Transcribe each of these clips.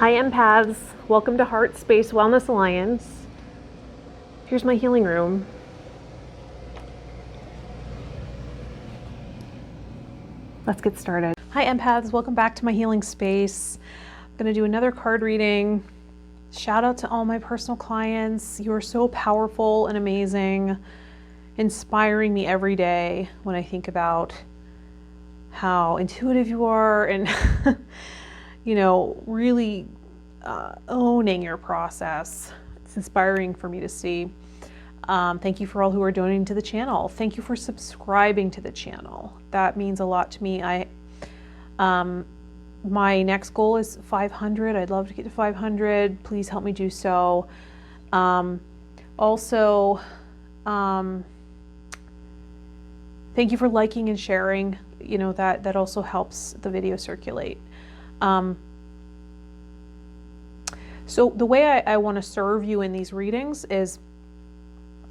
Hi empaths, welcome to Heart Space Wellness Alliance. Here's my healing room. Let's get started. Hi empaths, welcome back to my healing space. I'm gonna do another card reading. Shout out to all my personal clients. You are so powerful and amazing, inspiring me every day when I think about how intuitive you are and really owning your process. It's inspiring for me to see. Thank you for all who are donating to the channel. Thank you for subscribing to the channel. That means a lot to me. My next goal is 500. I'd love to get to 500. Please help me do so. Also, thank you for liking and sharing. That also helps the video circulate. So the way I want to serve you in these readings is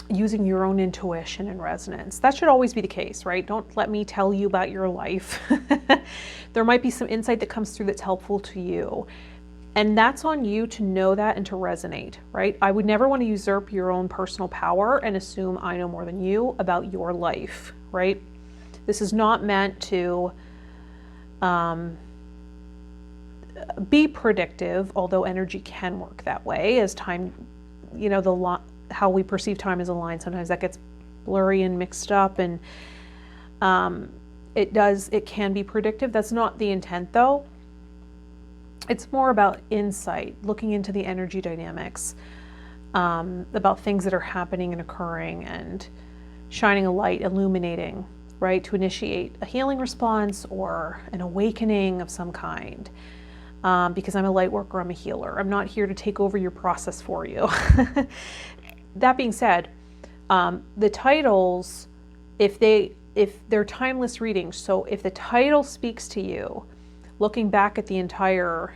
using your own intuition and resonance. That should always be the case, right? Don't let me tell you about your life. There might be some insight that comes through that's helpful to you. And that's on you to know that and to resonate, right? I would never want to usurp your own personal power and assume I know more than you about your life, right? This is not meant to be predictive, although energy can work that way as time, how we perceive time as a line. Sometimes that gets blurry and mixed up, and it can be predictive. That's not the intent though. It's more about insight, looking into the energy dynamics, about things that are happening and occurring, and shining a light, illuminating, right, to initiate a healing response or an awakening of some kind. Because I'm a light worker, I'm a healer. I'm not here to take over your process for you. That being said, the titles, if they're timeless readings, so if the title speaks to you, looking back at the entire,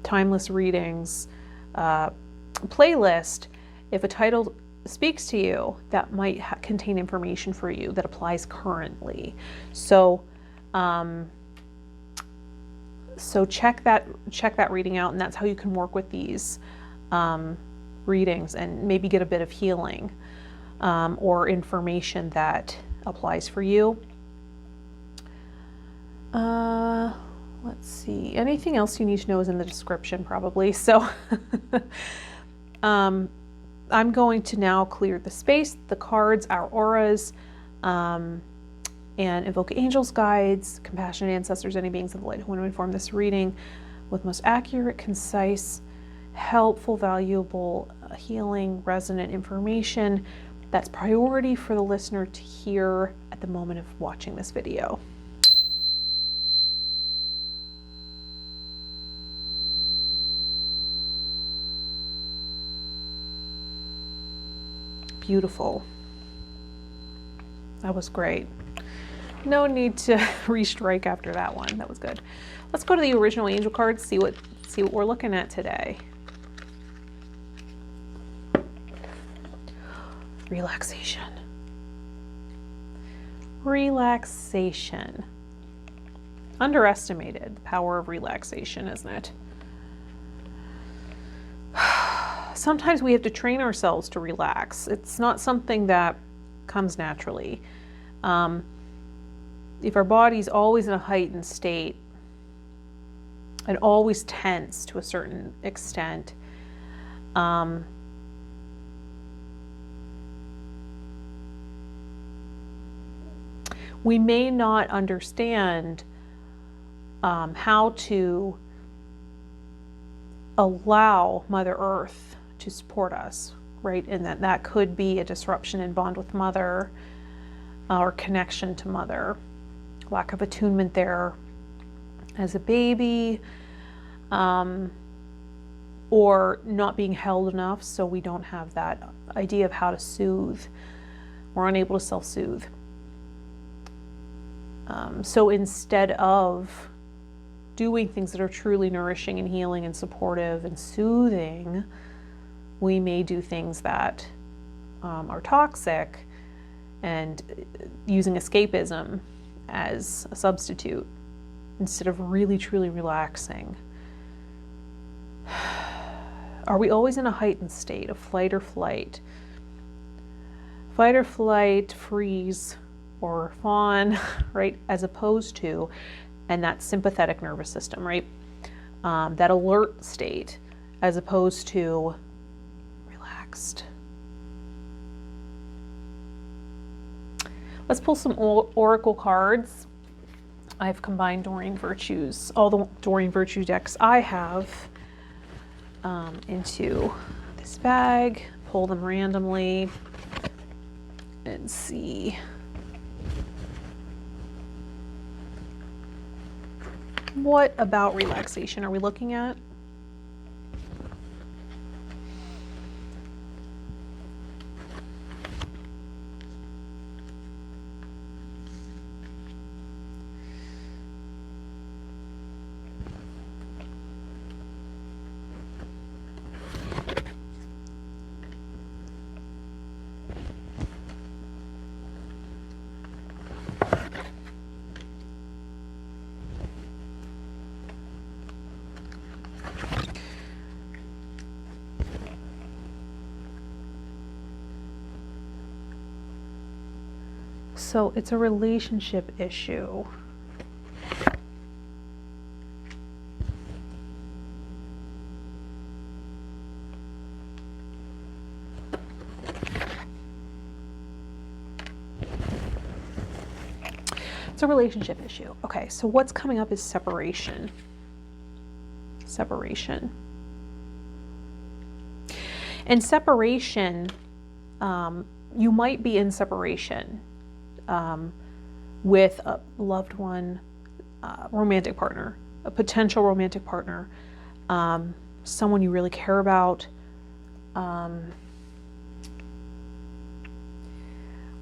timeless readings playlist, if a title speaks to you, that might contain information for you that applies currently. So check that reading out, and that's how you can work with these readings and maybe get a bit of healing or information that applies for you. Let's see. Anything else you need to know is in the description probably. So I'm going to now clear the space, the cards, our auras, and invoke angels, guides, compassionate ancestors, any beings of the light who want to inform this reading with most accurate, concise, helpful, valuable, healing, resonant information that's priority for the listener to hear at the moment of watching this video. Beautiful. That was great. No need to restrike after that one. That was good. Let's go to the original angel cards, see what we're looking at today. Relaxation. Relaxation. Underestimated, the power of relaxation, isn't it? Sometimes we have to train ourselves to relax. It's not something that comes naturally. If our body's always in a heightened state and always tense to a certain extent, we may not understand how to allow Mother Earth to support us, right? And that could be a disruption in bond with Mother or connection to Mother. Lack of attunement there as a baby, or not being held enough, so we don't have that idea of how to soothe. We're unable to self-soothe. So instead of doing things that are truly nourishing and healing and supportive and soothing, we may do things that are toxic and using escapism as a substitute. instead of really truly relaxing? Are we always in a heightened state of fight or flight? Fight or flight, freeze, or fawn, right? As opposed to, and that sympathetic nervous system, right? That alert state, as opposed to relaxed. Let's pull some oracle cards. I've combined Doreen Virtues, all the Doreen Virtue decks I have, into this bag, pull them randomly, and see what about relaxation are we looking at? So it's a relationship issue. It's a relationship issue. Okay, so what's coming up is separation. Separation. And separation, you might be in separation with a loved one, romantic partner, a potential romantic partner, someone you really care about.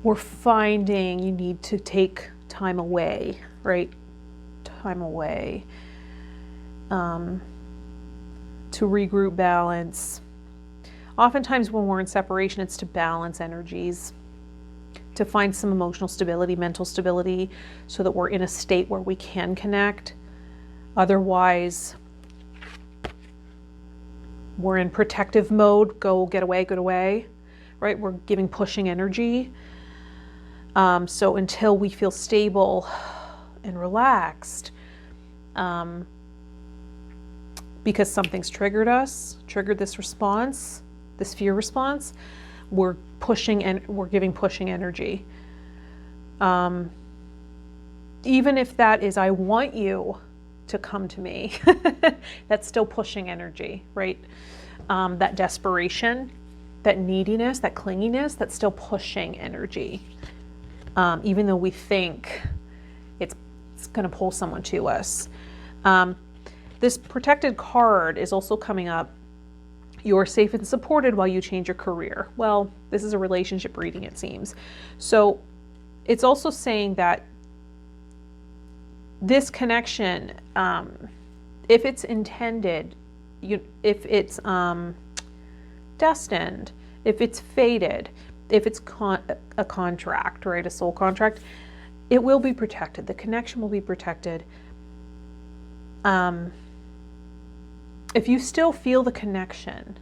We're finding you need to take time away, right? Time away to regroup, balance. Oftentimes when we're in separation, it's to balance energies, to find some emotional stability, mental stability, so that we're in a state where we can connect. Otherwise, we're in protective mode, go get away, right? We're giving pushing energy. So until we feel stable and relaxed, because something's triggered this response, this fear response, we're pushing and we're giving pushing energy. Even if that is, I want you to come to me, that's still pushing energy, right? That desperation, that neediness, that clinginess, that's still pushing energy. Even though we think it's going to pull someone to us. This protected card is also coming up. You're safe and supported while you change your career. Well, this is a relationship reading, it seems. So it's also saying that this connection, if it's intended, if it's destined, if it's fated, if it's a contract, right, a soul contract, it will be protected. The connection will be protected. If you still feel the connection,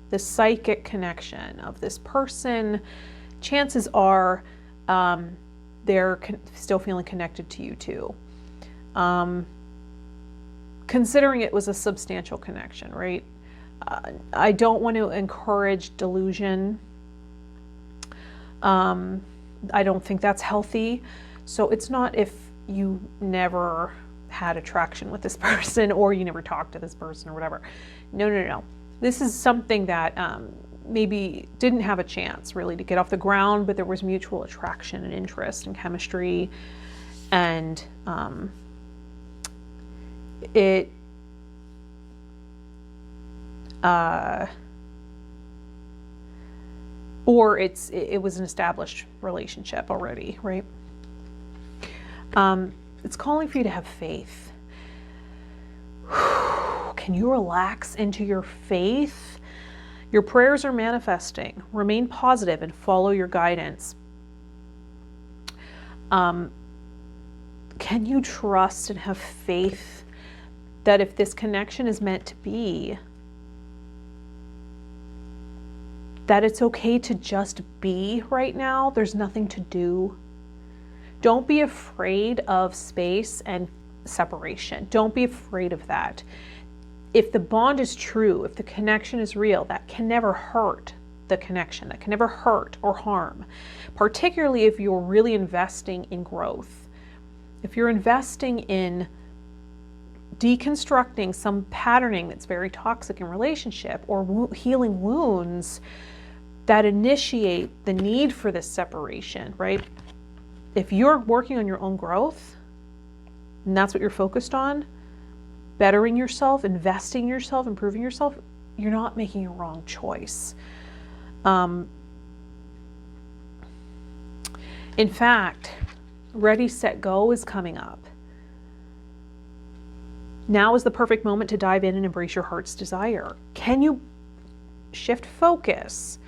the psychic connection of this person, chances are they're still feeling connected to you too. Considering it was a substantial connection, right? I don't want to encourage delusion. I don't think that's healthy. So it's not if you never had attraction with this person or you never talked to this person or whatever. No. This is something that maybe didn't have a chance really to get off the ground, but there was mutual attraction and interest and chemistry, and it or it was an established relationship already, right? It's calling for you to have faith. Can you relax into your faith? Your prayers are manifesting. Remain positive and follow your guidance. can you trust and have faith that if this connection is meant to be, that it's okay to just be right now? There's nothing to do. Don't be afraid of space and separation. Don't be afraid of that. If the bond is true, if the connection is real, that can never hurt the connection. That can never hurt or harm, particularly if you're really investing in growth. If you're investing in deconstructing some patterning that's very toxic in relationship, or healing wounds that initiate the need for this separation, right? If you're working on your own growth, and that's what you're focused on, bettering yourself, investing in yourself, improving yourself, you're not making a wrong choice. In fact, Ready, Set, Go is coming up. Now is the perfect moment to dive in and embrace your heart's desire. Can you shift focus?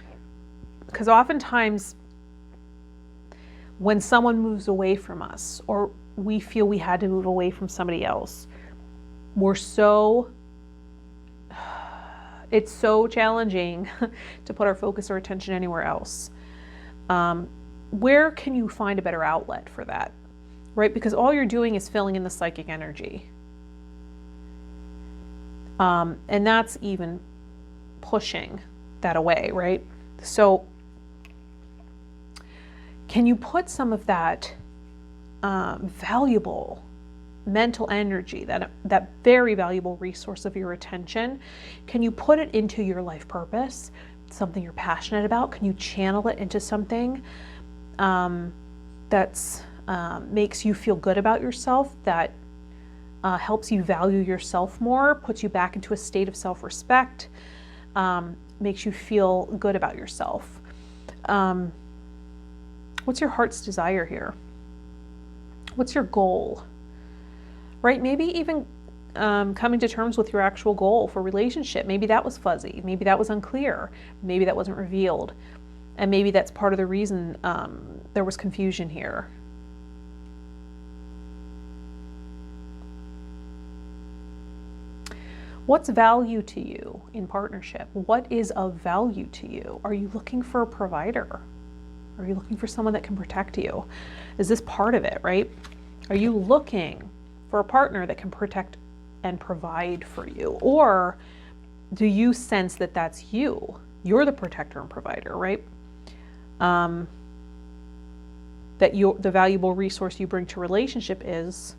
Because oftentimes when someone moves away from us, or we feel we had to move away from somebody else, it's so challenging to put our focus or attention anywhere else. Where can you find a better outlet for that, right? Because all you're doing is filling in the psychic energy. And that's even pushing that away, right? So can you put some of that valuable mental energy, that very valuable resource of your attention, can you put it into your life purpose, something you're passionate about? Can you channel it into something that's makes you feel good about yourself, that helps you value yourself more, puts you back into a state of self-respect, makes you feel good about yourself? What's your heart's desire here? What's your goal? Right? Maybe even coming to terms with your actual goal for relationship. Maybe that was fuzzy. Maybe that was unclear. Maybe that wasn't revealed. And maybe that's part of the reason there was confusion here. What's value to you in partnership? What is of value to you? Are you looking for a provider? Are you looking for someone that can protect you? Is this part of it, right? Are you looking for a partner that can protect and provide for you? Or do you sense that that's you? You're the protector and provider, right? That the valuable resource you bring to relationship is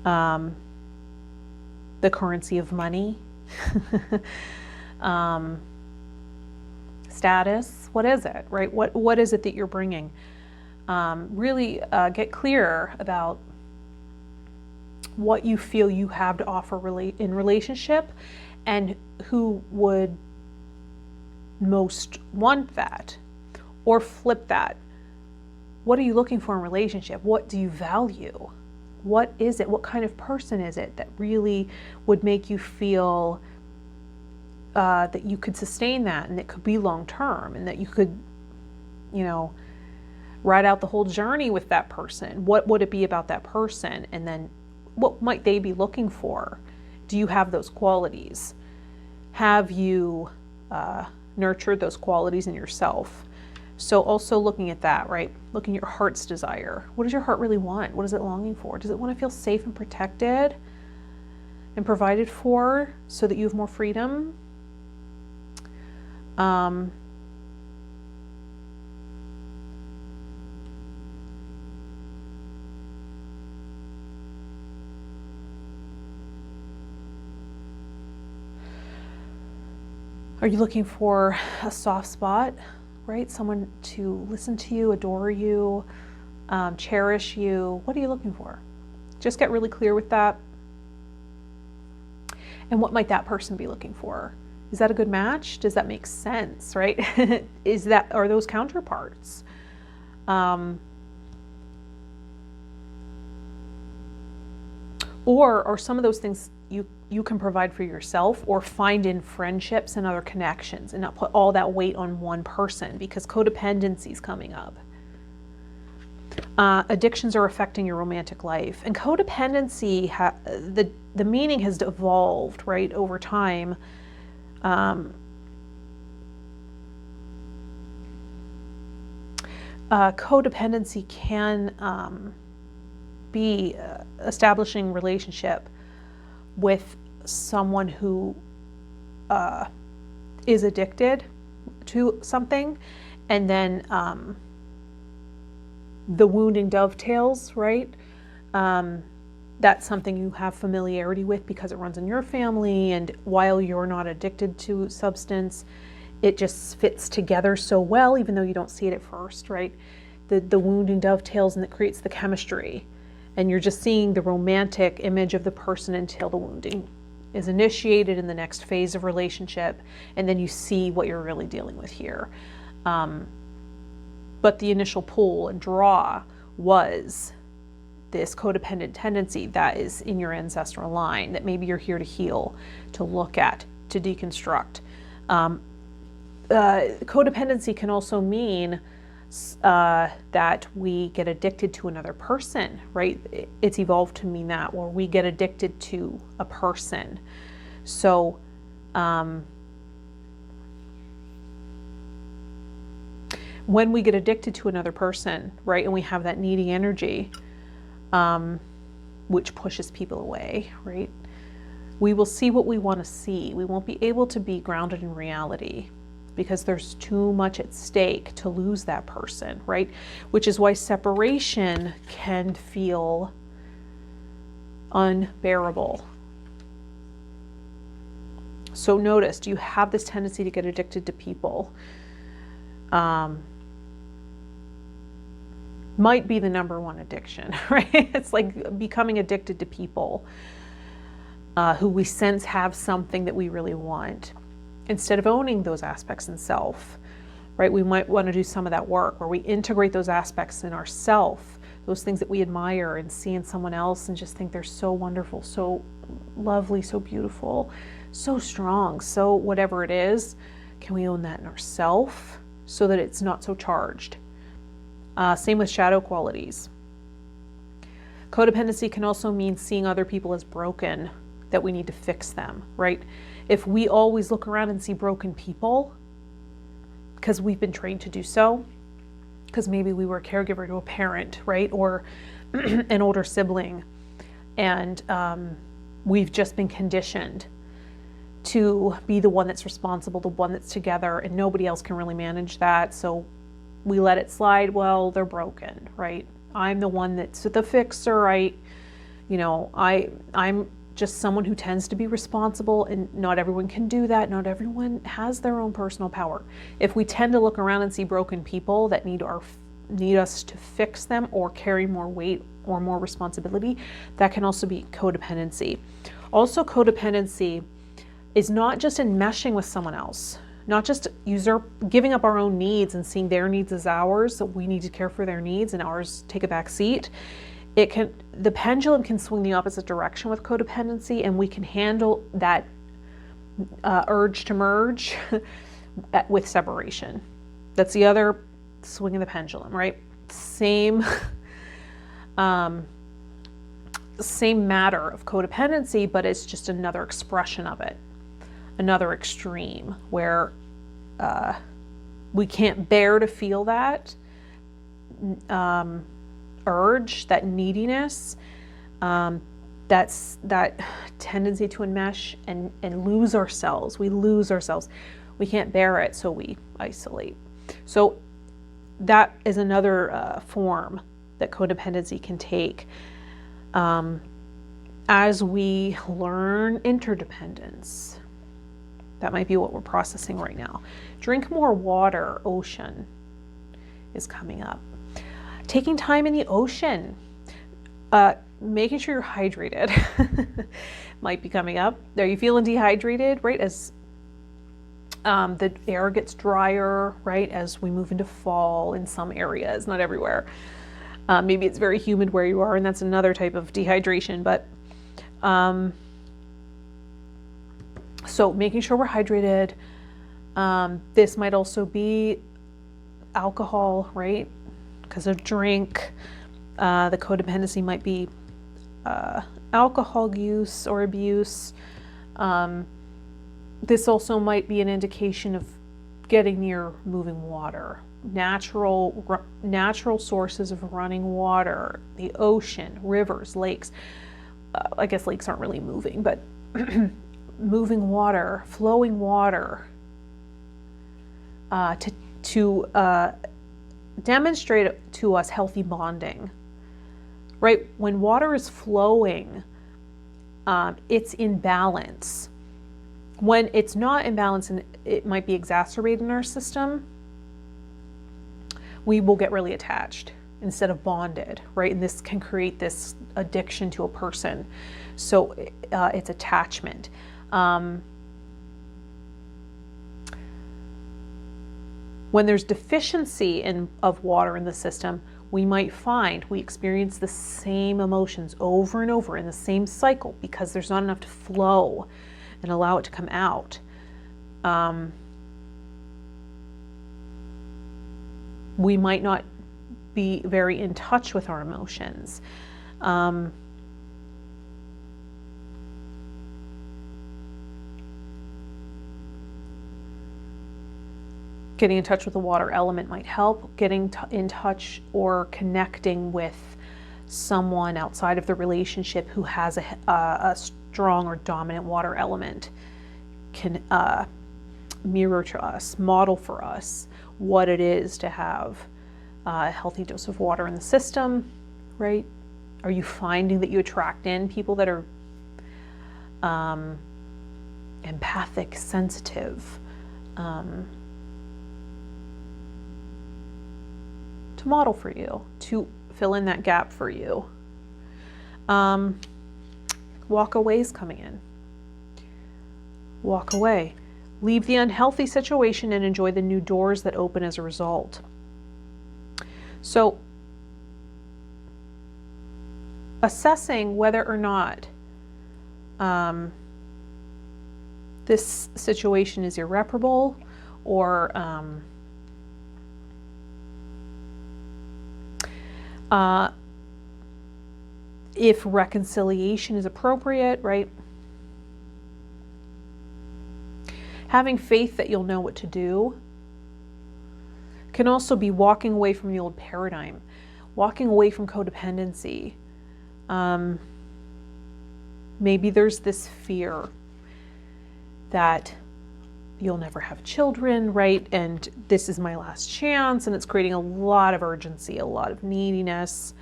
the currency of money, status. What is it, right? What is it that you're bringing? Really get clear about what you feel you have to offer in relationship, and who would most want that, or flip that. What are you looking for in relationship? What do you value? What is it? What kind of person is it that really would make you feel that you could sustain that, and it could be long term, and that you could, ride out the whole journey with that person? What would it be about that person? And then what might they be looking for? Do you have those qualities? Have you nurtured those qualities in yourself? So also looking at that, right? Looking at your heart's desire. What does your heart really want? What is it longing for? Does it want to feel safe and protected and provided for so that you have more freedom? Are you looking for a soft spot, right? Someone to listen to you, adore you, cherish you. What are you looking for? Just get really clear with that. And what might that person be looking for? Is that a good match? Does that make sense, right? Are those counterparts? Or are some of those things you can provide for yourself, or find in friendships and other connections, and not put all that weight on one person, because codependency is coming up. Addictions are affecting your romantic life. And codependency, the meaning has evolved, right, over time. Codependency can be establishing relationship with someone who is addicted to something, and then the wounding dovetails, right? That's something you have familiarity with because it runs in your family, and while you're not addicted to substance, it just fits together so well, even though you don't see it at first, right? The wounding dovetails, and it creates the chemistry, and you're just seeing the romantic image of the person until the wounding is initiated in the next phase of relationship, and then you see what you're really dealing with here. But the initial pull and draw was this codependent tendency that is in your ancestral line that maybe you're here to heal, to look at, to deconstruct. Codependency can also mean that we get addicted to another person, right? It's evolved to mean that, or we get addicted to a person. So, when we get addicted to another person, right, and we have that needy energy, which pushes people away, right, we will see what we want to see. We won't be able to be grounded in reality because there's too much at stake to lose that person, right? Which is why separation can feel unbearable. So notice, do you have this tendency to get addicted to people? Might be the number one addiction, right? It's like becoming addicted to people who we sense have something that we really want, instead of owning those aspects in self, right? We might want to do some of that work where we integrate those aspects in ourself, those things that we admire and see in someone else and just think they're so wonderful, so lovely, so beautiful, so strong, so whatever it is. Can we own that in ourself so that it's not so charged? Same with shadow qualities. Codependency can also mean seeing other people as broken, that we need to fix them, right? If we always look around and see broken people, because we've been trained to do so, because maybe we were a caregiver to a parent, right? Or an older sibling, and we've just been conditioned to be the one that's responsible, the one that's together, and nobody else can really manage that. So we let it slide. Well, they're broken, right? I'm the one that's the fixer. I'm just someone who tends to be responsible, and not everyone can do that. Not everyone has their own personal power. If we tend to look around and see broken people that need us to fix them or carry more weight or more responsibility, that can also be codependency. Also, codependency is not just enmeshing with someone else, not just giving up our own needs and seeing their needs as ours, so we need to care for their needs and ours take a back seat. The pendulum can swing the opposite direction with codependency, and we can handle that urge to merge with separation. That's the other swing of the pendulum, right? Same matter of codependency, but it's just another expression of it, another extreme where we can't bear to feel that urge, that neediness, that's that tendency to enmesh and lose ourselves. We lose ourselves. We can't bear it, so we isolate. So that is another form that codependency can take. As we learn interdependence, that might be what we're processing right now. Drink more water. Ocean is coming up. Taking time in the ocean, making sure you're hydrated might be coming up. Are you feeling dehydrated, right? As the air gets drier, right? As we move into fall in some areas, not everywhere. Maybe it's very humid where you are, and that's another type of dehydration. But so making sure we're hydrated. This might also be alcohol, right? Because of drink, The codependency might be alcohol use or abuse. This also might be an indication of getting near moving water, natural sources of running water, the ocean, rivers, lakes. I guess lakes aren't really moving, but moving water, flowing water, to demonstrate to us healthy bonding, right? When water is flowing, it's in balance. When it's not in balance and it might be exacerbated in our system, we will get really attached instead of bonded, right? And this can create this addiction to a person. So it's attachment. When there's deficiency of water in the system, we might find we experience the same emotions over and over in the same cycle because there's not enough to flow and allow it to come out. We might not be very in touch with our emotions. Getting in touch with the water element might help. Getting in touch or connecting with someone outside of the relationship who has a strong or dominant water element can mirror to us, model for us what it is to have a healthy dose of water in the system, right? Are you finding that you attract in people that are empathic, sensitive, to model for you, to fill in that gap for you? Walk away is coming in. Walk away. Leave the unhealthy situation and enjoy the new doors that open as a result. So, assessing whether or not this situation is irreparable or if reconciliation is appropriate, right? Having faith that you'll know what to do can also be walking away from the old paradigm, walking away from codependency. Maybe there's this fear that you'll never have children, right? And this is my last chance, and it's creating a lot of urgency, a lot of neediness,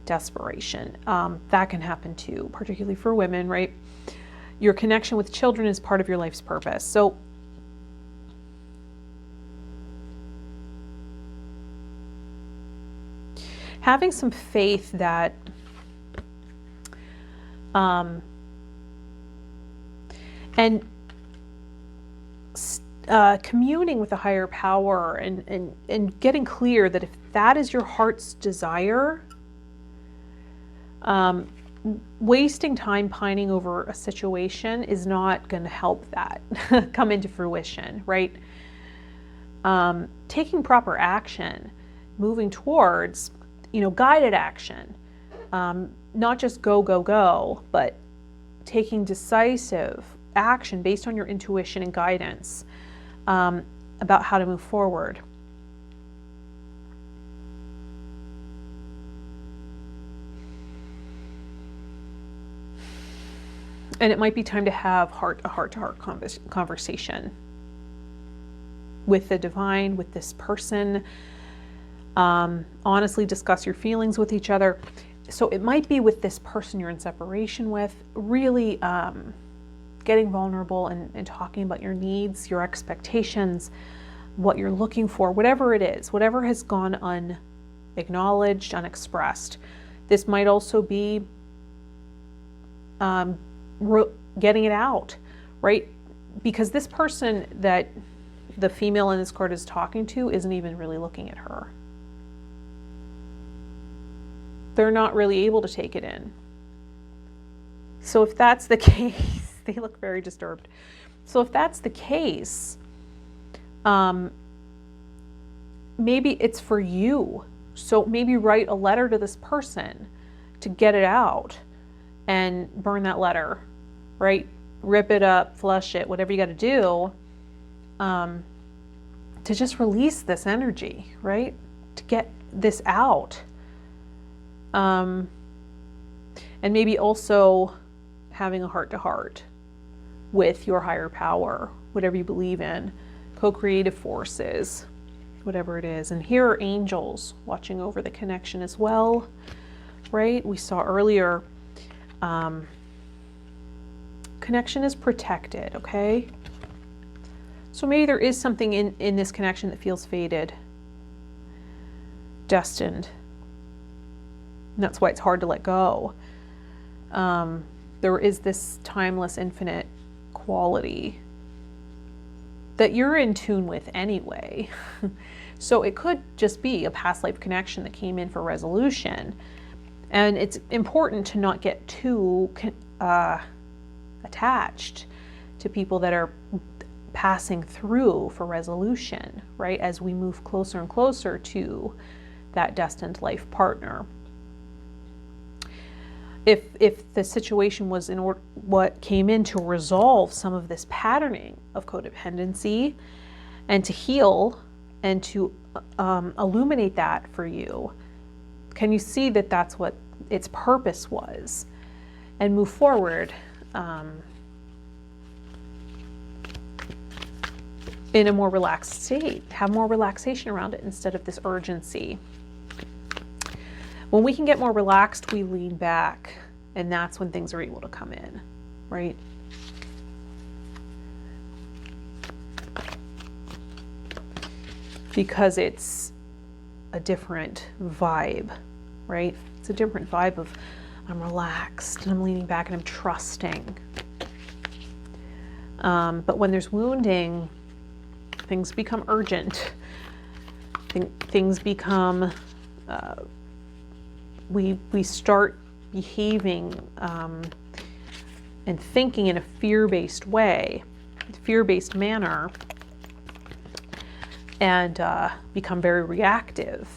desperation. That can happen too, particularly for women, right? Your connection with children is part of your life's purpose. So having some faith that and communing with a higher power and getting clear that if that is your heart's desire, wasting time pining over a situation is not going to help that come into fruition, right? Taking proper action, moving towards, guided action, not just go, go, go, but taking decisive action based on your intuition and guidance about how to move forward. And it might be time to have a heart-to-heart conversation with the divine, with this person. Honestly discuss your feelings with each other. So it might be with this person you're in separation with, really getting vulnerable and talking about your needs, your expectations, what you're looking for, whatever it is, whatever has gone unacknowledged, unexpressed. This might also be getting it out, right? Because this person that the female in this card is talking to isn't even really looking at her. They're not really able to take it in. So if that's the case, they look very disturbed. So if that's the case, maybe it's for you So maybe write a letter to this person to get it out and burn that letter, right? Rip it up, flush it, whatever you got to do, to just release this energy, right? To get this out. And maybe also having a heart-to-heart with your higher power, whatever you believe in, co-creative forces, whatever it is. And here are angels watching over the connection as well, right? We saw earlier, connection is protected, okay? So maybe there is something in this connection that feels fated, destined. And that's why it's hard to let go. There is this timeless, infinite quality that you're in tune with anyway. So it could just be a past life connection that came in for resolution. And it's important to not get too attached to people that are passing through for resolution, right? As we move closer and closer to that destined life partner. If the situation was what came in to resolve some of this patterning of codependency and to heal and to illuminate that for you, can you see that that's what its purpose was? And move forward in a more relaxed state, have more relaxation around it instead of this urgency. When we can get more relaxed, we lean back, and that's when things are able to come in, right? Because it's a different vibe, right? It's a different vibe of I'm relaxed and I'm leaning back and I'm trusting. But when there's wounding, things become urgent. Things become, we start behaving and thinking in a fear-based way, fear-based manner, and become very reactive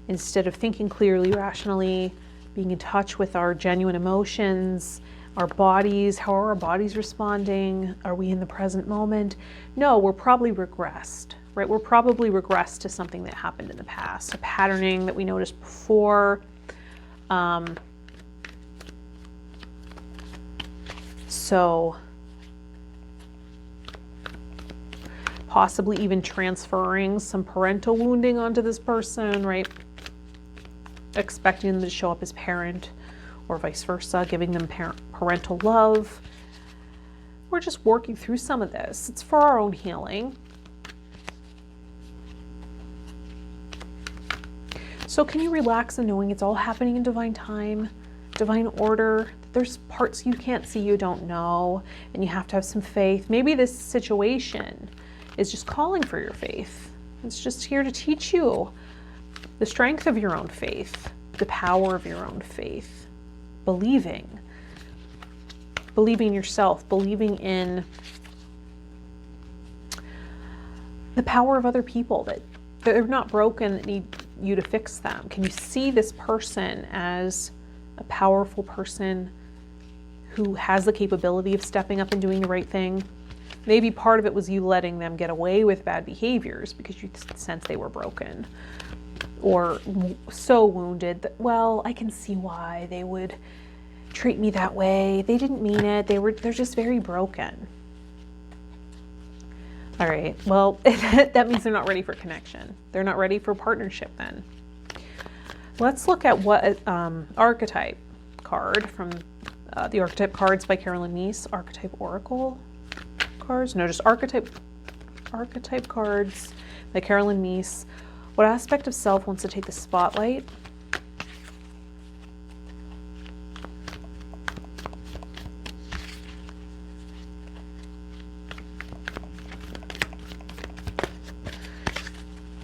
instead of thinking clearly, rationally, being in touch with our genuine emotions, our bodies. How are our bodies responding? Are we in the present moment? No, we're probably regressed, right? We're probably regressed to something that happened in the past, a patterning that we noticed before. So possibly even transferring some parental wounding onto this person, right? Expecting them to show up as parent or vice versa, giving them parental love. We're just working through some of this. It's for our own healing. So can you relax in knowing it's all happening in divine time, divine order? There's parts you can't see, you don't know, and you have to have some faith. Maybe this situation is just calling for your faith. It's just here to teach you the strength of your own faith, the power of your own faith, believing in yourself, believing in the power of other people, that they're not broken, that need you to fix them. Can you see this person as a powerful person who has the capability of stepping up and doing the right thing? Maybe part of it was you letting them get away with bad behaviors because you sensed they were broken or so wounded that, well, I can see why they would treat me that way. They didn't mean it. They're just very broken. All right, well, that means they're not ready for connection. They're not ready for partnership then. Let's look at what archetype card from the Archetype Cards by Carolyn Meese, Archetype Oracle cards. No, just archetype cards by Carolyn Meese. What aspect of self wants to take the spotlight?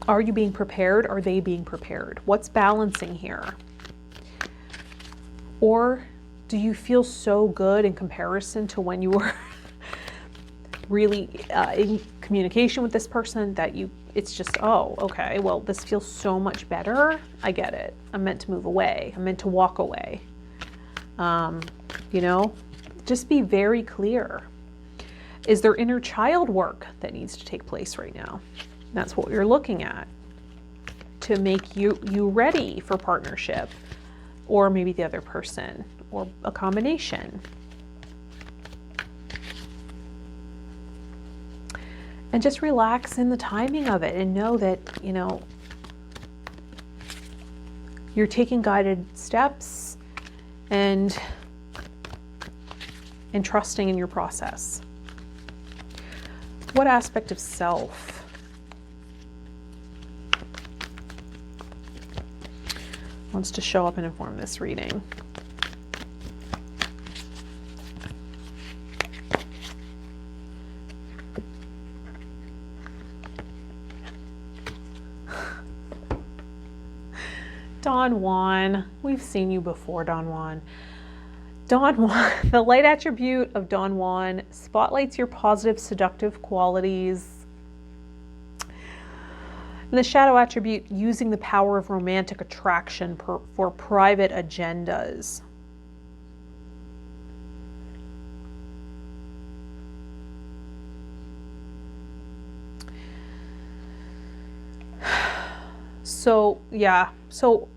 Are you being prepared? Are they being prepared? What's balancing here? Or do you feel so good in comparison to when you were really in communication with this person that it's just, oh, okay, well, this feels so much better. I get it. I'm meant to move away. I'm meant to walk away. Just be very clear. Is there inner child work that needs to take place right now? That's what you're looking at to make you ready for partnership, or maybe the other person, or a combination. And just relax in the timing of it and know that, you're taking guided steps and trusting in your process. What aspect of self wants to show up and inform this reading? Don Juan, we've seen you before, Don Juan. Don Juan, the light attribute of Don Juan spotlights your positive, seductive qualities. And the shadow attribute, using the power of romantic attraction for private agendas. So, yeah. So,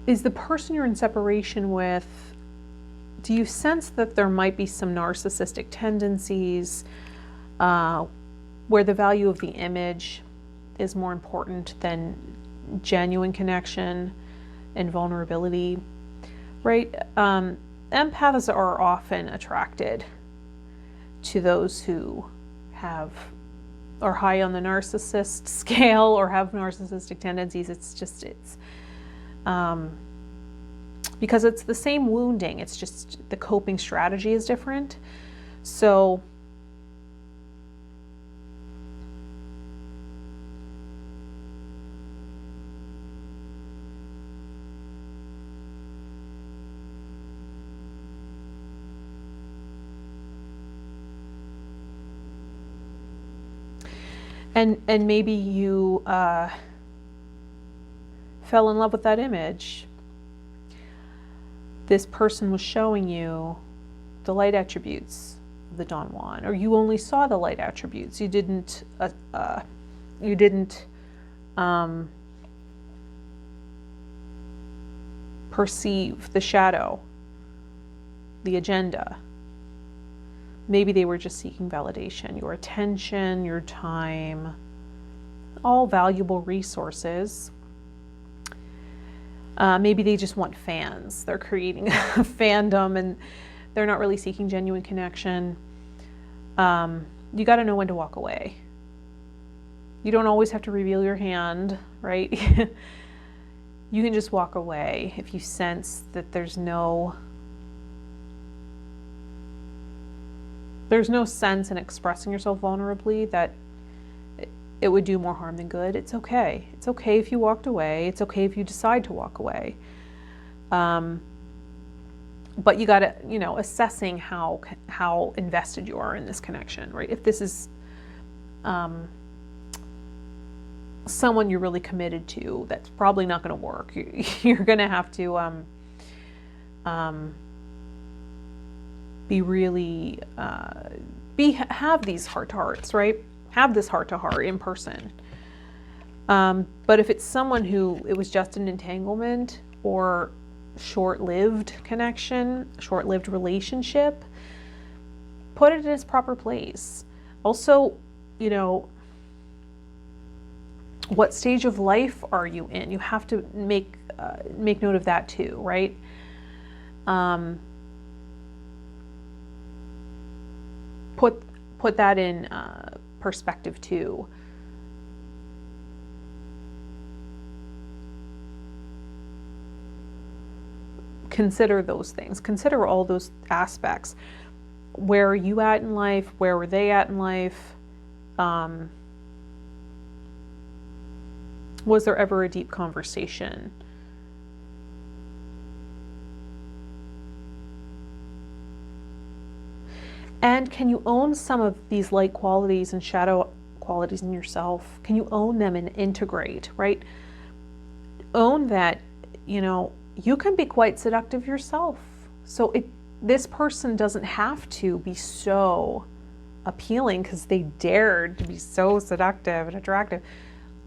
is the person you're in separation with, do you sense that there might be some narcissistic tendencies where the value of the image is more important than genuine connection and vulnerability, right? Empaths are often attracted to those who are high on the narcissist scale or have narcissistic tendencies. It's because it's the same wounding, it's just the coping strategy is different. So and maybe you fell in love with that image. This person was showing you the light attributes of the Don Juan, or you only saw the light attributes. You didn't perceive the shadow, the agenda. Maybe they were just seeking validation, your attention, your time, all valuable resources. Maybe they just want fans. They're creating a fandom and they're not really seeking genuine connection. You got to know when to walk away. You don't always have to reveal your hand, right? You can just walk away if you sense that there's no sense in expressing yourself vulnerably, that it would do more harm than good. It's okay. It's okay if you walked away. It's okay if you decide to walk away. But you got to, assessing how invested you are in this connection, right? If this is someone you're really committed to, that's probably not going to work. You're going to have to be really have these heart-to-hearts, right? Have this heart-to-heart in person. But if it's someone who it was just an entanglement or short-lived connection, short-lived relationship, put it in its proper place. Also, what stage of life are you in? You have to make note of that too, right? Put that in perspective too. Consider those things. Consider all those aspects. Where are you at in life? Where were they at in life? Was there ever a deep conversation? And can you own some of these light qualities and shadow qualities in yourself? Can you own them and integrate, right? Own that, you can be quite seductive yourself. So this person doesn't have to be so appealing because they dared to be so seductive and attractive.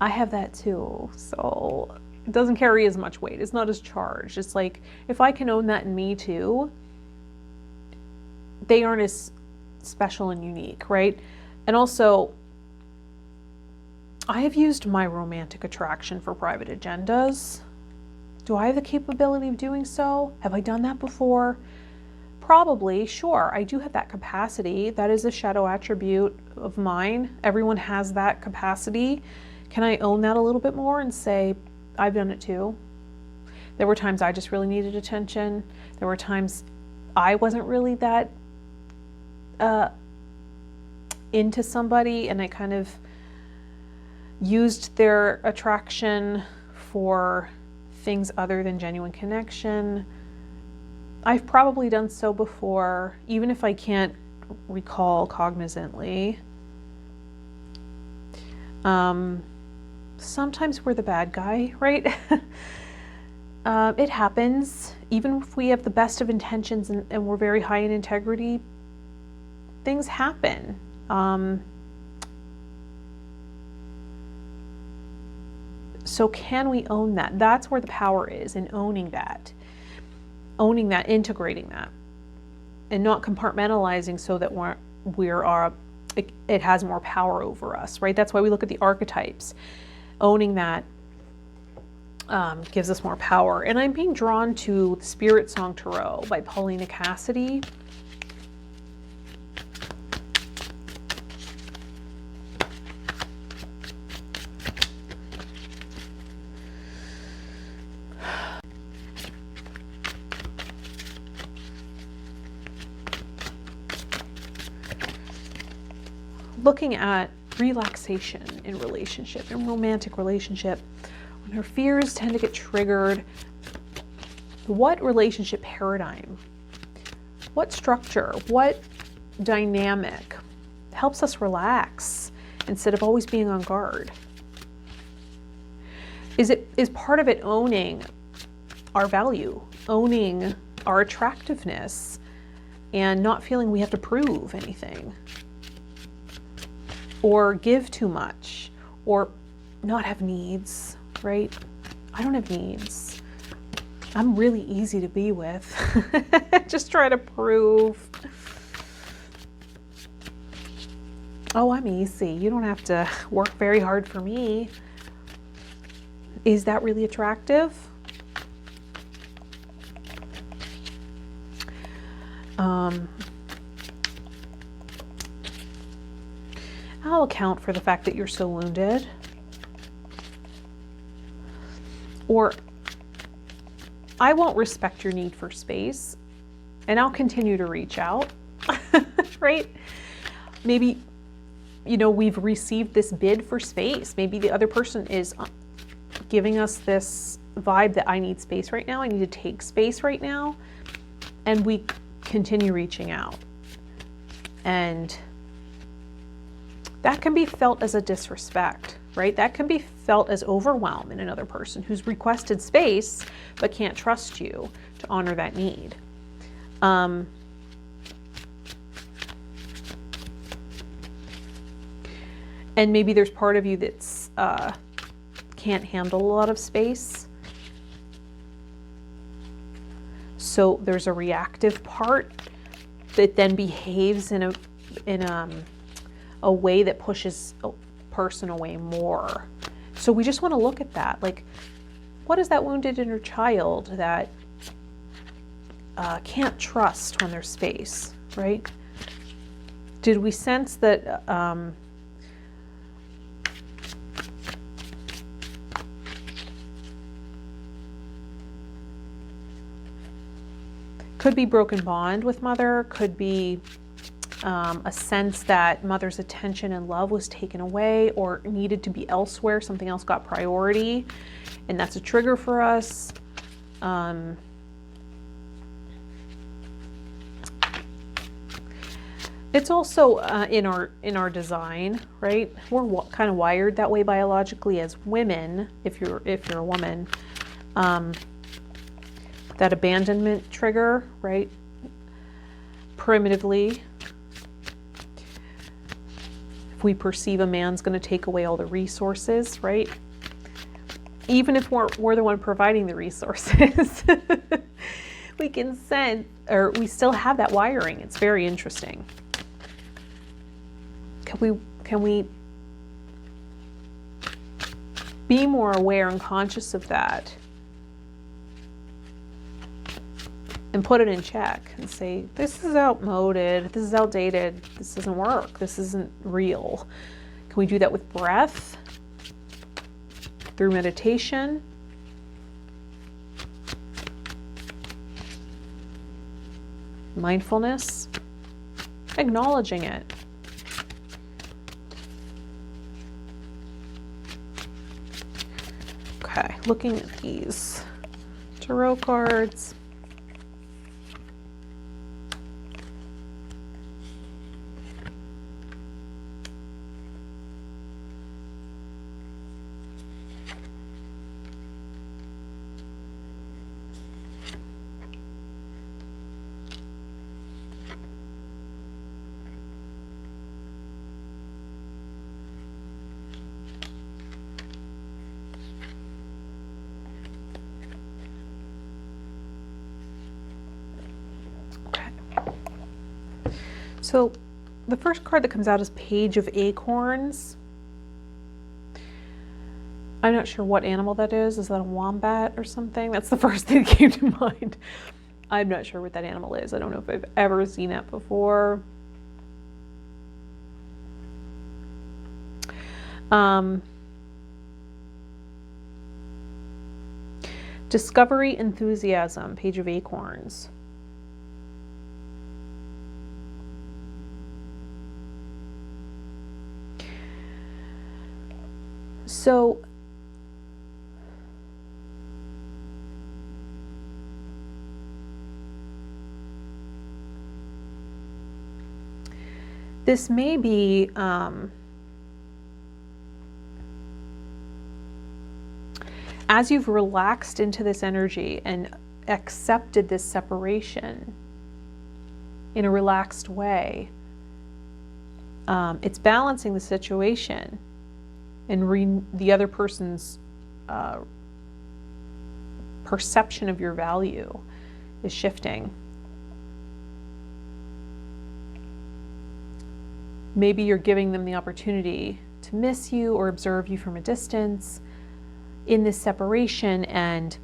I have that too. So it doesn't carry as much weight. It's not as charged. It's like, if I can own that in me too, they aren't as special and unique, right? And also, I have used my romantic attraction for private agendas. Do I have the capability of doing so? Have I done that before? Probably, sure. I do have that capacity. That is a shadow attribute of mine. Everyone has that capacity. Can I own that a little bit more and say, I've done it too? There were times I just really needed attention. There were times I wasn't really that into somebody, and I kind of used their attraction for things other than genuine connection. I've probably done so before, even if I can't recall cognizantly. Sometimes we're the bad guy, right? It happens. Even if we have the best of intentions and we're very high in integrity, things happen. So can we own that? That's where the power is, in owning that, integrating that, and not compartmentalizing so that it has more power over us, right? That's why we look at the archetypes. Owning that gives us more power. And I'm being drawn to the Spirit Song Tarot by Paulina Cassidy. Looking at relaxation in relationship, in romantic relationship, when our fears tend to get triggered, what relationship paradigm, what structure, what dynamic helps us relax instead of always being on guard? Is part of it owning our value, owning our attractiveness, and not feeling we have to prove anything, or give too much, or not have needs, right? I don't have needs. I'm really easy to be with. Just try to prove, oh, I'm easy. You don't have to work very hard for me. Is that really attractive? I'll account for the fact that you're so wounded. Or I won't respect your need for space, and I'll continue to reach out, right? Maybe, we've received this bid for space. Maybe the other person is giving us this vibe that I need space right now. I need to take space right now. And we continue reaching out. And that can be felt as a disrespect, right? That can be felt as overwhelm in another person who's requested space but can't trust you to honor that need. And maybe there's part of you that's can't handle a lot of space. So there's a reactive part that then behaves in a way that pushes a person away more. So we just want to look at that. Like, what is that wounded inner child that can't trust when there's space, right? Did we sense that could be broken bond with mother, could be a sense that mother's attention and love was taken away or needed to be elsewhere, something else got priority, and that's a trigger for us. It's also in our design, right? We're kind of wired that way biologically as women. If you're a woman, that abandonment trigger, right? Primitively, if we perceive a man's going to take away all the resources, right? Even if we're the one providing the resources, we can sense, or we still have that wiring. It's very interesting. Can we be more aware and conscious of that and put it in check and say, this is outmoded, this is outdated, this doesn't work, this isn't real. Can we do that with breath, through meditation? Mindfulness, acknowledging it. Okay, looking at these tarot cards. So the first card that comes out is Page of Acorns. I'm not sure what animal that is. Is that a wombat or something? That's the first thing that came to mind. I'm not sure what that animal is. I don't know if I've ever seen that before. Discovery, enthusiasm, Page of Acorns. So this may be as you've relaxed into this energy and accepted this separation in a relaxed way, it's balancing the situation. And the other person's perception of your value is shifting. Maybe you're giving them the opportunity to miss you or observe you from a distance in this separation, and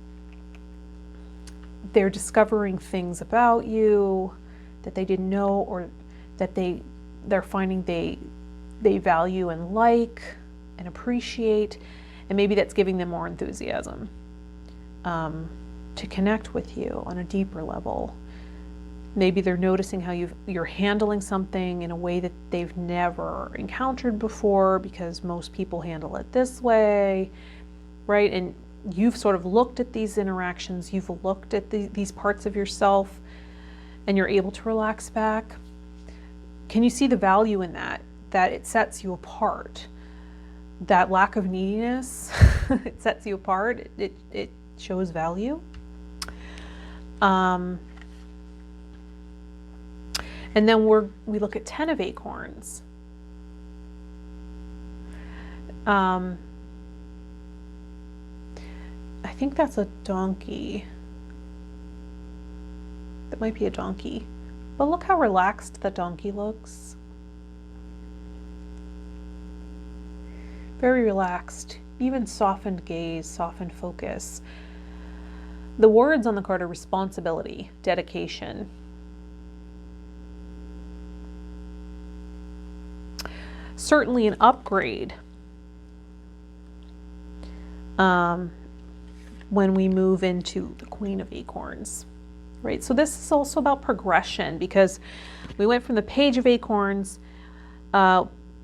they're discovering things about you that they didn't know, or that they're finding they value and like and appreciate, and maybe that's giving them more enthusiasm to connect with you on a deeper level. Maybe they're noticing how you're handling something in a way that they've never encountered before, because most people handle it this way, right? And you've sort of looked at these interactions, you've looked at these parts of yourself, and you're able to relax back. Can you see the value in that it sets you apart? That lack of neediness, it sets you apart. It shows value. And then we look at 10 of Acorns. I think that's a donkey. That might be a donkey. But look how relaxed the donkey looks. Very relaxed, even softened gaze, softened focus. The words on the card are responsibility, dedication. Certainly an upgrade when we move into the Queen of Acorns, right? So this is also about progression, because we went from the Page of Acorns,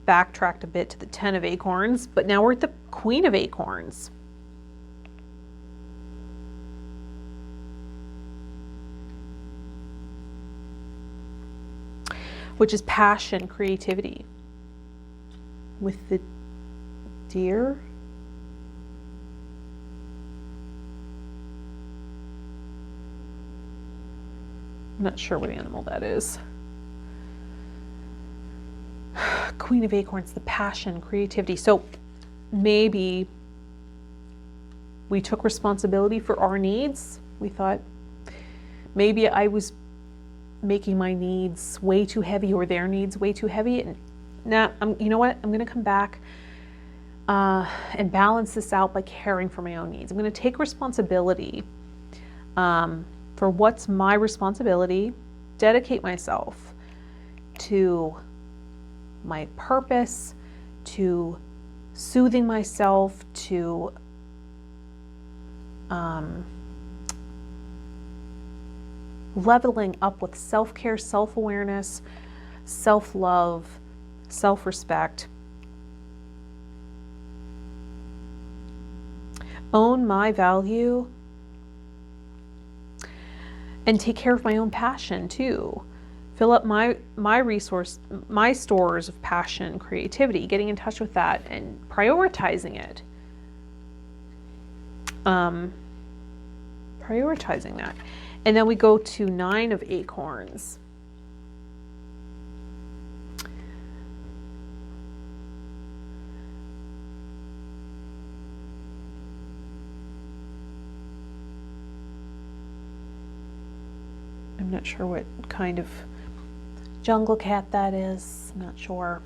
backtracked a bit to the 10 of Acorns, but now we're at the Queen of Acorns. which is passion, creativity. With the deer. I'm not sure what animal that is. Queen of Acorns, the passion, creativity. So maybe we took responsibility for our needs. We thought maybe I was making my needs way too heavy or their needs way too heavy. And now, you know what? I'm going to come back and balance this out by caring for my own needs. I'm going to take responsibility for what's my responsibility, dedicate myself to my purpose, to soothing myself, to leveling up with self-care, self-awareness, self-love, self-respect. Own my value and take care of my own passion too. Fill up my stores of passion, creativity, getting in touch with that and prioritizing it. Prioritizing that. And then we go to 9 of Acorns. I'm not sure what kind of jungle cat that is. I'm not sure.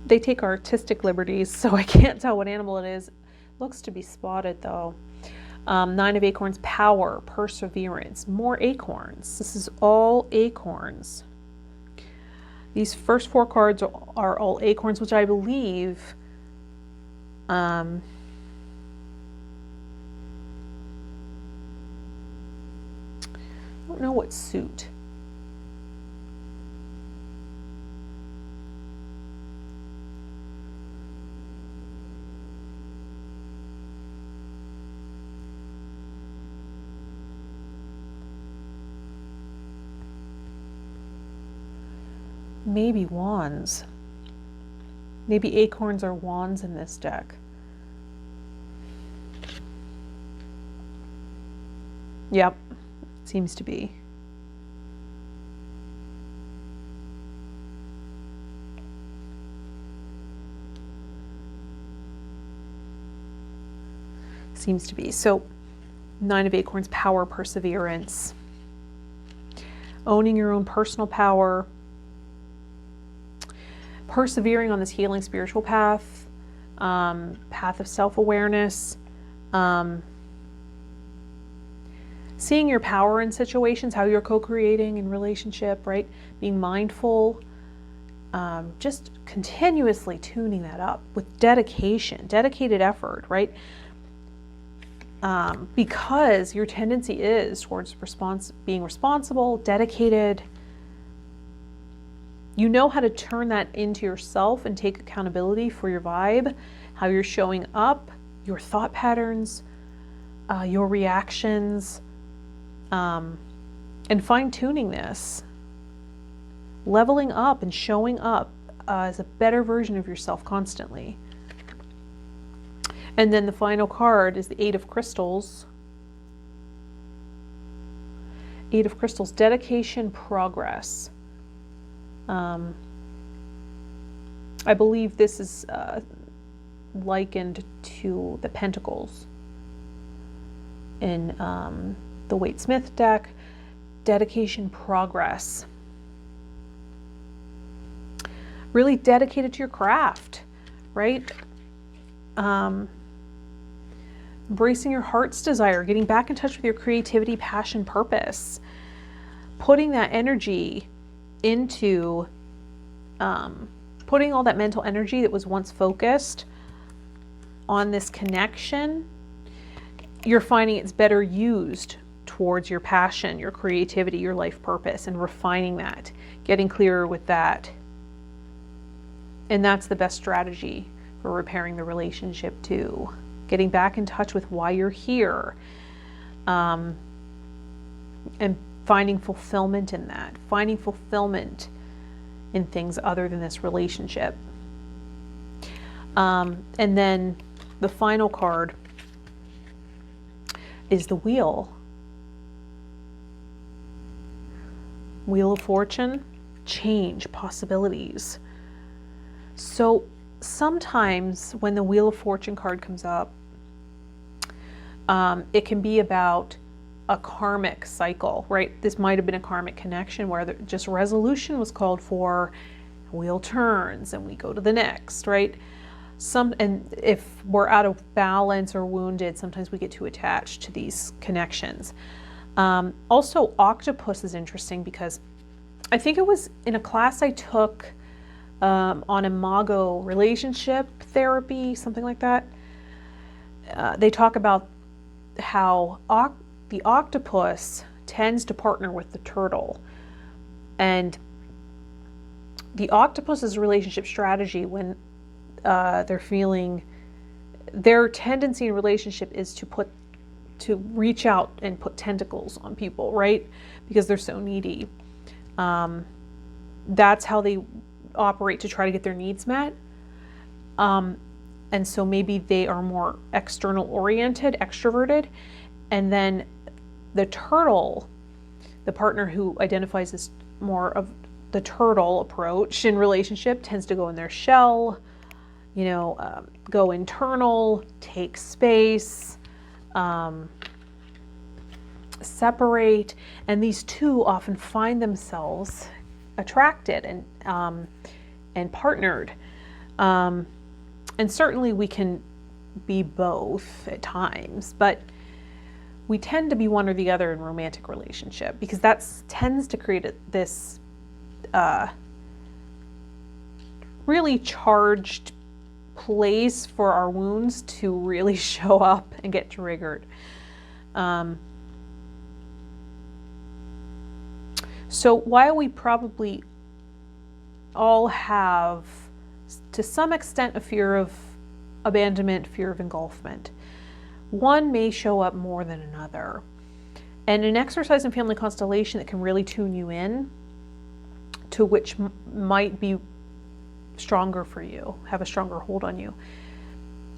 They take artistic liberties, so I can't tell what animal it is. Looks to be spotted though. 9 of Acorns, power, perseverance, more acorns. This is all acorns. These first 4 cards are all acorns, which I believe I don't know what suit. Maybe wands. Maybe acorns are wands in this deck. Yep, seems to be. Seems to be. So 9 of Acorns, power, perseverance. Owning your own personal power. Persevering on this healing spiritual path. Path of self-awareness. Seeing your power in situations, how you're co-creating in relationship, right? Being mindful. Just continuously tuning that up with dedication, dedicated effort, right? Because your tendency is towards being responsible, dedicated. You know how to turn that into yourself and take accountability for your vibe, how you're showing up, your thought patterns, your reactions, and fine-tuning this. Leveling up and showing up as a better version of yourself constantly. And then the final card is the 8 of Crystals. 8 of Crystals, dedication, progress. I believe this is likened to the Pentacles in the Waite-Smith deck. Dedication, progress. Really dedicated to your craft, right? Embracing your heart's desire, getting back in touch with your creativity, passion, purpose. Putting that energy into putting all that mental energy that was once focused on this connection, you're finding it's better used towards your passion, your creativity, your life purpose, and refining that, getting clearer with that. And that's the best strategy for repairing the relationship too. Getting back in touch with why you're here. and finding fulfillment in that, finding fulfillment in things other than this relationship. And then the final card is the Wheel. Wheel of Fortune, change, possibilities. So sometimes when the Wheel of Fortune card comes up, it can be about a karmic cycle, right? This might have been a karmic connection where just resolution was called for, wheel turns and we go to the next, right? And if we're out of balance or wounded, sometimes we get too attached to these connections. Also, octopus is interesting because I think it was in a class I took on imago relationship therapy, something like that. They talk about how the octopus tends to partner with the turtle. And the octopus's relationship strategy when they're feeling, their tendency in relationship is to reach out and put tentacles on people, right? Because they're so needy. That's how they operate to try to get their needs met. And so maybe they are more external oriented, extroverted. And then the turtle, the partner who identifies as more of the turtle approach in relationship, tends to go in their shell, go internal, take space, separate. And these two often find themselves attracted and partnered. And certainly we can be both at times, but we tend to be one or the other in romantic relationship because that tends to create this really charged place for our wounds to really show up and get triggered. So while we probably all have, to some extent, a fear of abandonment, fear of engulfment, one may show up more than another. And an exercise in family constellation that can really tune you in to which might be stronger for you, have a stronger hold on you,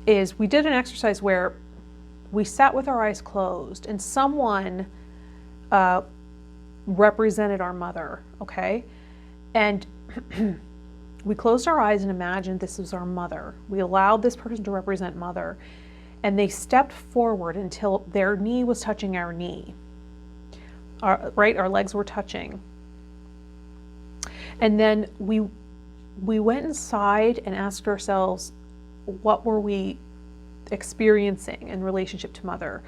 is we did an exercise where we sat with our eyes closed and someone represented our mother, okay? And we closed our eyes and imagined this was our mother. We allowed this person to represent mother. And they stepped forward until their knee was touching our knee. Our legs were touching. And then we went inside and asked ourselves, what were we experiencing in relationship to mother?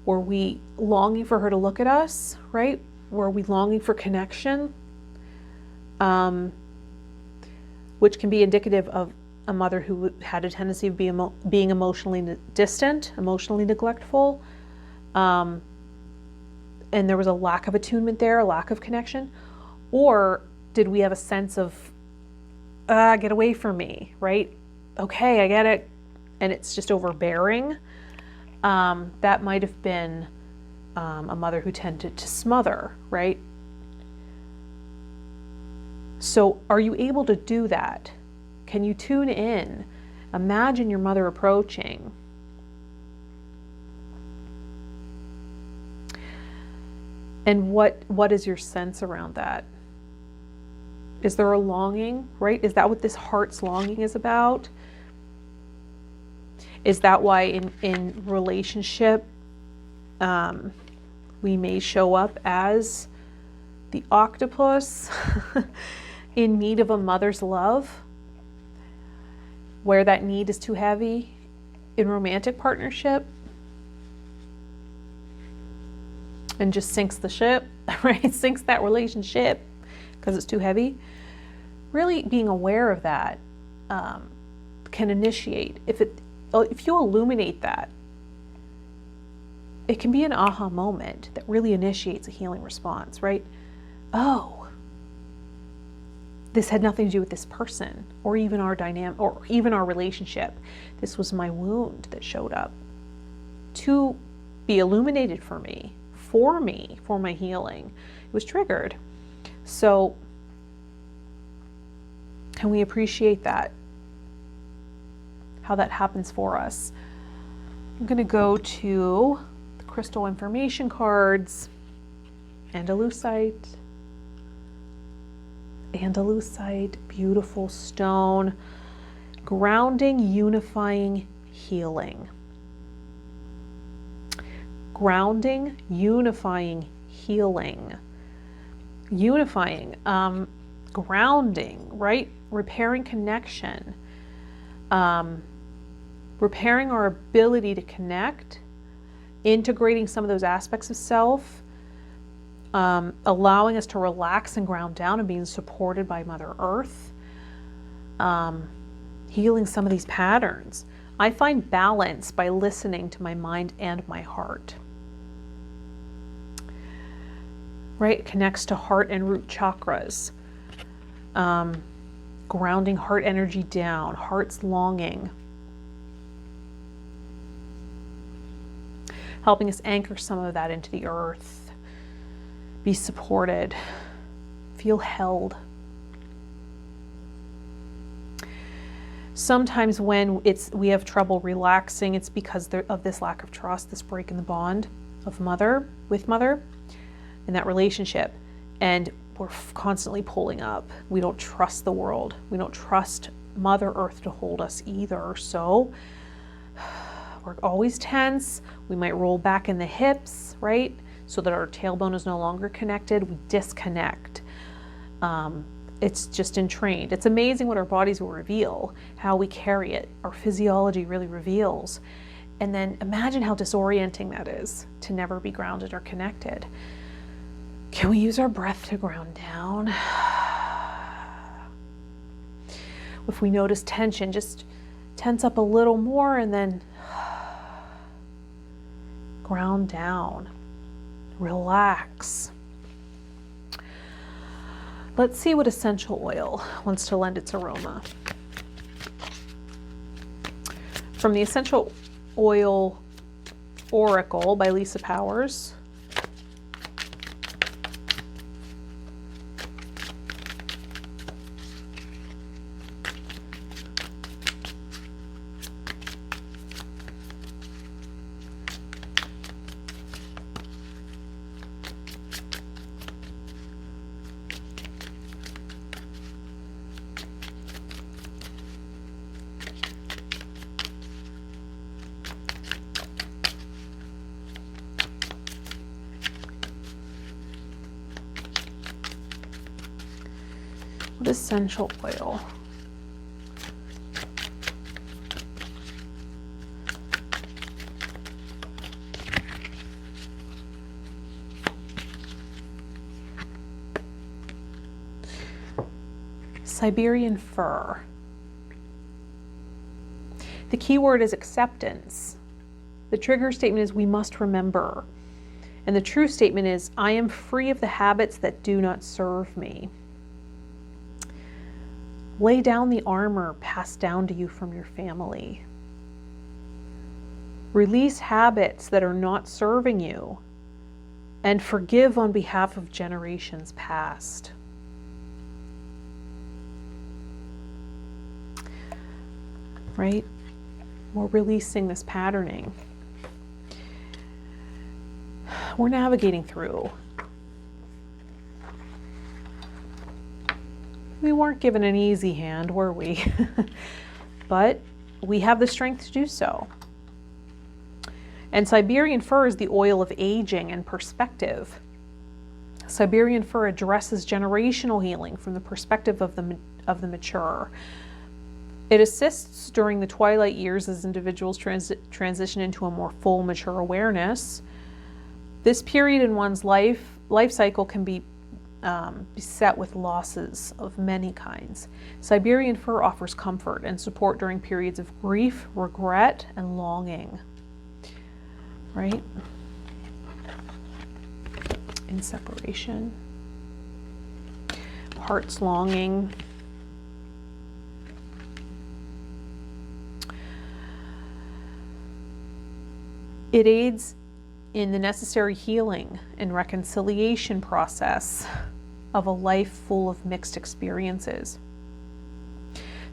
Were we longing for her to look at us, right? Were we longing for connection? Which can be indicative of a mother who had a tendency of being emotionally distant, emotionally neglectful. And there was a lack of attunement there, a lack of connection. Or did we have a sense of, get away from me, right? Okay, I get it. And it's just overbearing. That might have been a mother who tended to smother, right? So are you able to do that? Can you tune in? Imagine your mother approaching. And what is your sense around that? Is there a longing, right? Is that what this heart's longing is about? Is that why in relationship we may show up as the octopus in need of a mother's love, where that need is too heavy in romantic partnership and just sinks the ship, right? Sinks that relationship because it's too heavy. Really being aware of that can initiate, if you illuminate that, it can be an aha moment that really initiates a healing response, right? Oh, this had nothing to do with this person or even our dynamic or even our relationship. This was my wound that showed up to be illuminated for me for me, for my healing. It was triggered. So can we appreciate that? How that happens for us. I'm going to go to the crystal information cards. Andalusite. Andalusite, beautiful stone. Grounding, unifying, healing. Grounding, unifying, healing. Unifying, grounding, right? Repairing connection. Repairing our ability to connect, integrating some of those aspects of self, allowing us to relax and ground down and being supported by Mother Earth, healing some of these patterns. I find balance by listening to my mind and my heart. Right? It connects to heart and root chakras. Grounding heart energy down, heart's longing. Helping us anchor some of that into the earth. Be supported. Feel held. Sometimes when we have trouble relaxing, it's because of this lack of trust, this break in the bond of mother with mother in that relationship. And we're constantly pulling up. We don't trust the world. We don't trust Mother Earth to hold us either. So we're always tense. We might roll back in the hips, right? So that our tailbone is no longer connected. We disconnect. It's just entrained. It's amazing what our bodies will reveal, how we carry it. Our physiology really reveals. And then imagine how disorienting that is to never be grounded or connected. Can we use our breath to ground down? If we notice tension, just tense up a little more and then ground down. Relax. Let's see what essential oil wants to lend its aroma. From the Essential Oil Oracle by Lisa Powers. Essential oil. Siberian fir. The key word is acceptance. The trigger statement is we must remember. And the true statement is I am free of the habits that do not serve me. Lay down the armor passed down to you from your family. Release habits that are not serving you and forgive on behalf of generations past. Right? We're releasing this patterning. We're navigating through. We weren't given an easy hand, were we? But we have the strength to do so. And Siberian fir is the oil of aging and perspective. Siberian fir addresses generational healing from the perspective of the mature. It assists during the twilight years as individuals transition into a more full, mature awareness. This period in one's life cycle can be beset with losses of many kinds. Siberian fir offers comfort and support during periods of grief, regret, and longing. Right? In separation. Heart's longing. It aids in the necessary healing and reconciliation process of a life full of mixed experiences.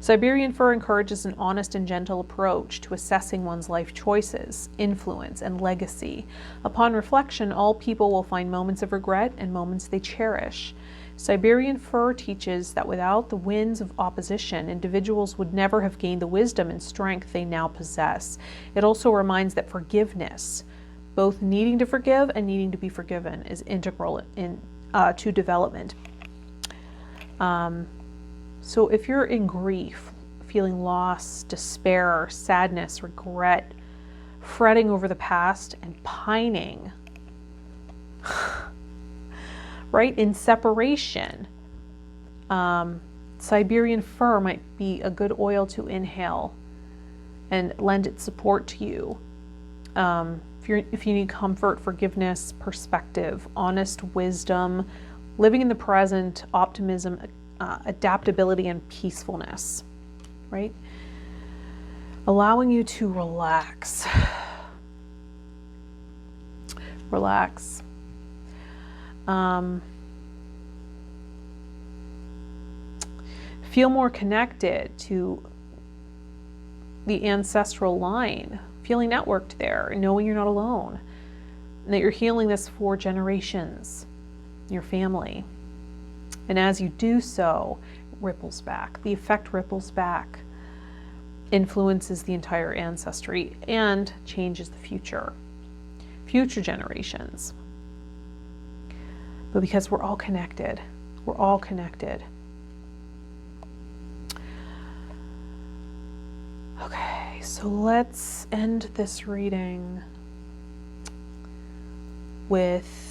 Siberian fir encourages an honest and gentle approach to assessing one's life choices, influence, and legacy. Upon reflection, all people will find moments of regret and moments they cherish. Siberian fir teaches that without the winds of opposition, individuals would never have gained the wisdom and strength they now possess. It also reminds that forgiveness, both needing to forgive and needing to be forgiven, is integral to development. So if you're in grief, feeling loss, despair, sadness, regret, fretting over the past, and pining, right, in separation, Siberian fir might be a good oil to inhale and lend its support to you. If you need comfort, forgiveness, perspective, honest wisdom, living in the present, optimism, adaptability, and peacefulness, right? Allowing you to relax. Relax. Feel more connected to the ancestral line, feeling networked there, and knowing you're not alone, and that you're healing this for generations, your family. And as you do so, it ripples back. The effect ripples back, influences the entire ancestry, and changes the future generations. But because we're all connected, we're all connected. Okay, so let's end this reading with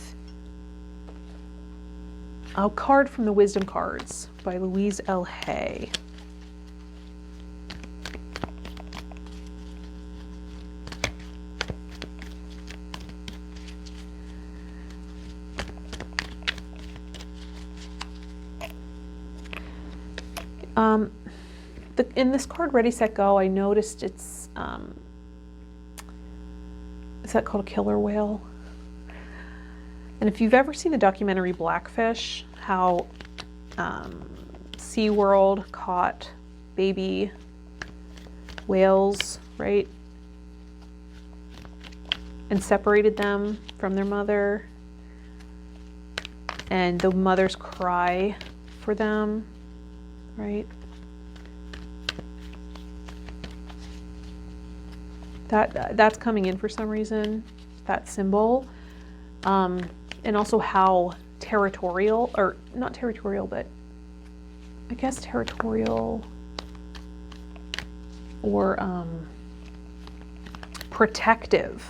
a card from the Wisdom Cards by Louise L. Hay. In this card, Ready, Set, Go, I noticed it's, is that called a killer whale? And if you've ever seen the documentary Blackfish, how SeaWorld caught baby whales, right? And separated them from their mother. And the mothers cry for them, right? That's coming in for some reason, that symbol. And also how territorial, or not territorial, but I guess territorial or protective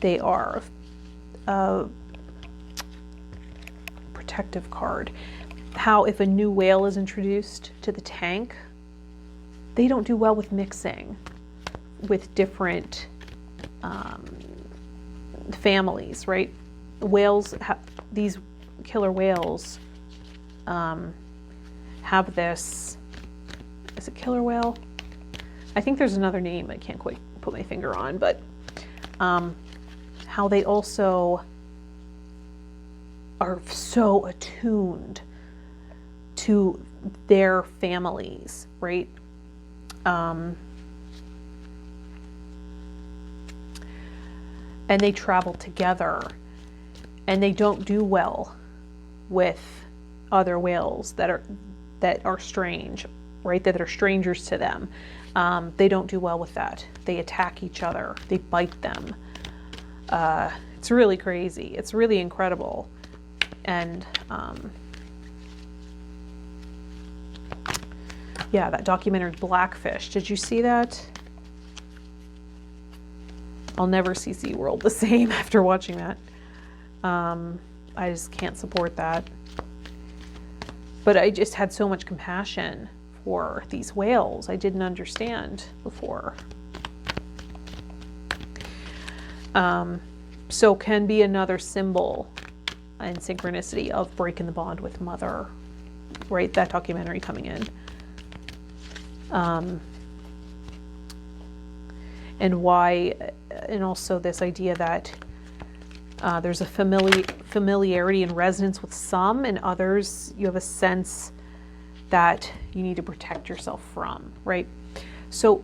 they are. Protective card. How if a new whale is introduced to the tank, they don't do well with mixing with different families, right? Whales, these killer whales have this, is it killer whale? I think there's another name I can't quite put my finger on, but how they also are so attuned to their families, right? And they travel together, and they don't do well with other whales that are strange, right? That are strangers to them. They don't do well with that. They attack each other. They bite them. It's really crazy. It's really incredible. And yeah, that documentary Blackfish. Did you see that? I'll never see SeaWorld the same after watching that. I just can't support that. But I just had so much compassion for these whales I didn't understand before. So can be another symbol and synchronicity of breaking the bond with mother, right? That documentary coming in. And why, and also this idea that There's a familiarity and resonance with some, and others you have a sense that you need to protect yourself from, right? So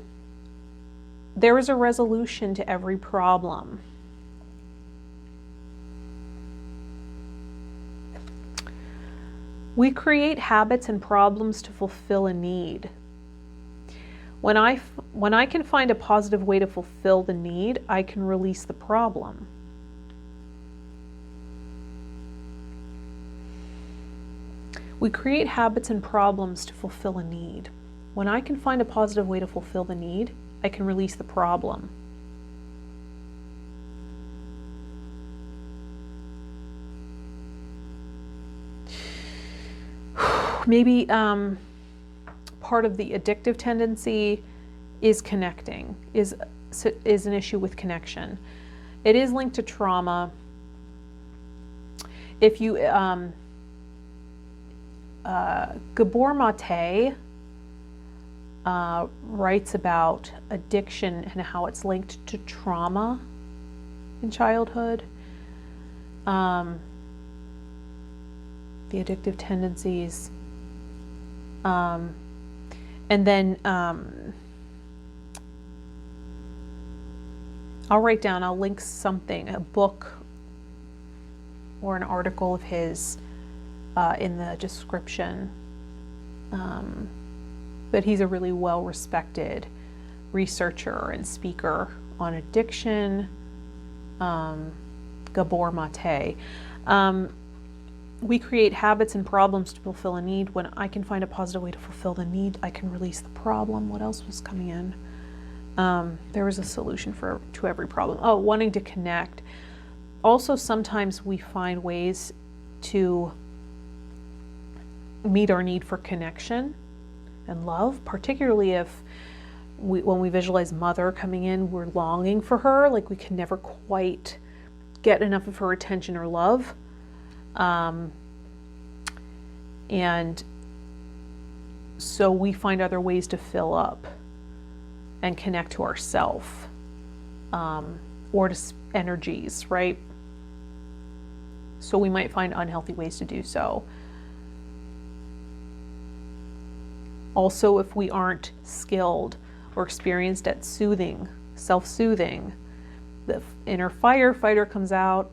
there is a resolution to every problem. We create habits and problems to fulfill a need. When I can find a positive way to fulfill the need, I can release the problem. We create habits and problems to fulfill a need. When I can find a positive way to fulfill the need, I can release the problem. Maybe part of the addictive tendency is connecting, is an issue with connection. It is linked to trauma. If you, Gabor Mate writes about addiction and how it's linked to trauma in childhood. The addictive tendencies. And then I'll link something, a book or an article of his in the description. But he's a really well-respected researcher and speaker on addiction, Gabor Mate. We create habits and problems to fulfill a need. When I can find a positive way to fulfill the need, I can release the problem. What else was coming in? There was a solution to every problem. Oh, wanting to connect. Also, sometimes we find ways to meet our need for connection and love, particularly if when we visualize mother coming in, we're longing for her, like we can never quite get enough of her attention or love. And so we find other ways to fill up and connect to ourself, or to energies, right? So we might find unhealthy ways to do so. Also, if we aren't skilled or experienced at soothing, self-soothing, the inner firefighter comes out.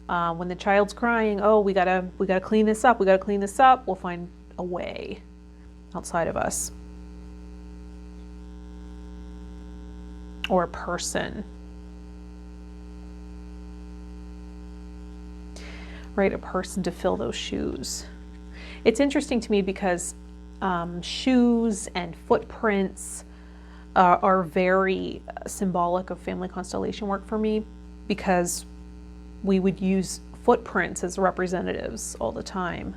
When the child's crying, oh, we gotta clean this up. We'll find a way outside of us, or a person, right? A person to fill those shoes. It's interesting to me because shoes and footprints are very symbolic of family constellation work for me, because we would use footprints as representatives all the time.